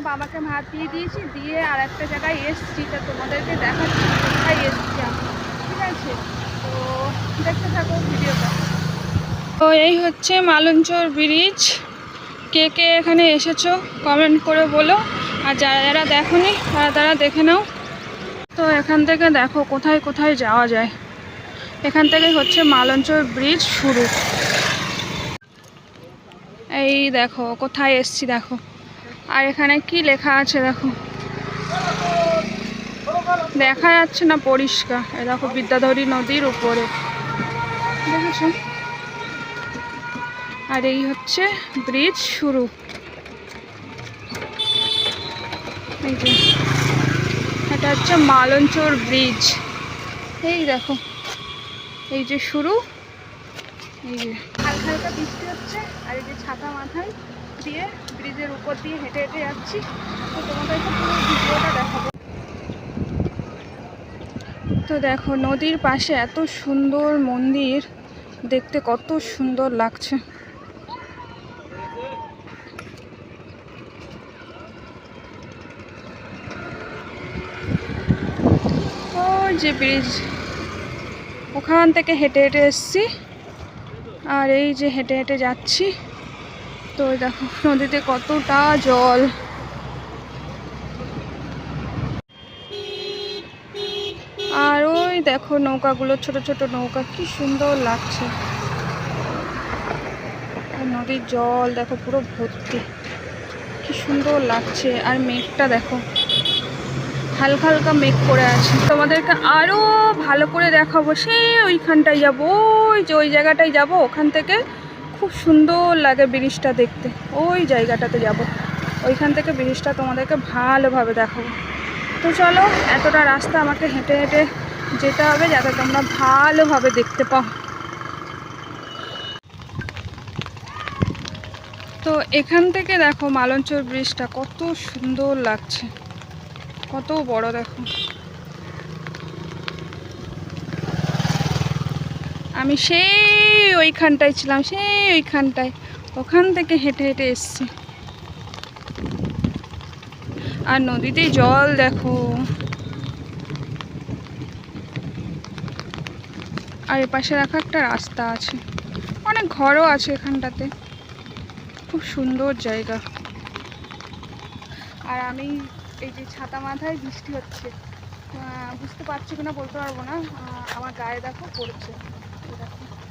বাবাকে ভাত দিয়ে দিয়েছি, দিয়ে আর একটা জায়গায় এসছি, তা তোমাদেরকে দেখাচ্ছি কোথায় এসছি আমি। ঠিক আছে, তো দেখতে থাকো ভিডিওটা। তো এই হচ্ছে মালঞ্চর ব্রিজ। কে কে এখানে এসেছো কমেন্ট করে বলো, আর যারা যারা দেখোনি তারা দেখে নাও। তো এখান থেকে দেখো কোথায় কোথায় যাওয়া যায়। এখান থেকে হচ্ছে মালঞ্চর ব্রিজ শুরু। এই দেখো কোথায় এসছি দেখো, আর এখানে কি লেখা আছে দেখো, দেখা যাচ্ছে না পরিষ্কার। এই দেখো বিদ্যাধরী নদীর উপরে, দেখেছো? আর এই হচ্ছে ব্রিজ শুরু। এই যে এটা হচ্ছে মালঞ্চর ব্রিজ। এই দেখো, এই যে শুরু। এই যে হালকা হালকা বৃষ্টি হচ্ছে, আর এই যে ছাতা মাথায় দিয়ে ব্রিজের উপর দিয়ে হেঁটে হেঁটে যাচ্ছি। তো তোমাদেরকে পুরো ভিডিওটা দেখাবো। তো দেখো নদীর পাশে এত সুন্দর মন্দির, দেখতে কত সুন্দর লাগছে। ওই যে ব্রিজ, ওখান থেকে হেঁটে হেঁটে এসছি, আর এই যে হেঁটে হেঁটে যাচ্ছি। তো দেখো নদীতে কতটা জল। আর ওই দেখো নৌকাগুলো, ছোট ছোট নৌকা, কি সুন্দর লাগছে। নদীর জল দেখো পুরো ভর্তি, কি সুন্দর লাগছে। আর মেঘটা দেখো, হালকা হালকা মেঘ করে আছে। তোমাদেরকে আরো ভালো করে দেখাবো, সেই ওইখানটায় যাবো, ওই যে ওই জায়গাটায় যাবো। ওখান থেকে খুব সুন্দর লাগে ব্রিজটা দেখতে, ওই জায়গাটাতে যাব। ওইখান থেকে ব্রিজটা তোমাদেরকে ভালোভাবে দেখাবো। তো চলো, এতটা রাস্তা আমাকে হেঁটে হেঁটে যেতে হবে যাতে তোমরা ভালোভাবে দেখতে পাও। তো এখান থেকে দেখো মালঞ্চর ব্রিজটা কত সুন্দর লাগছে, কত বড় দেখো। আমি সেই ওইখানটায় ছিলাম, সেই ওইখানটায়, ওখান থেকে হেঁটে হেঁটে এসছি। আর নদীতে জল দেখো, আর এপাশে রাখা একটা রাস্তা আছে, অনেক ঘরও আছে এখানটাতে, খুব সুন্দর জায়গা। আর আমি এই যে ছাতা মাথায়, বৃষ্টি হচ্ছে, বুঝতে পারছো কিনা বলতে পারবো না, আমার গায়ে দেখো পড়ছে।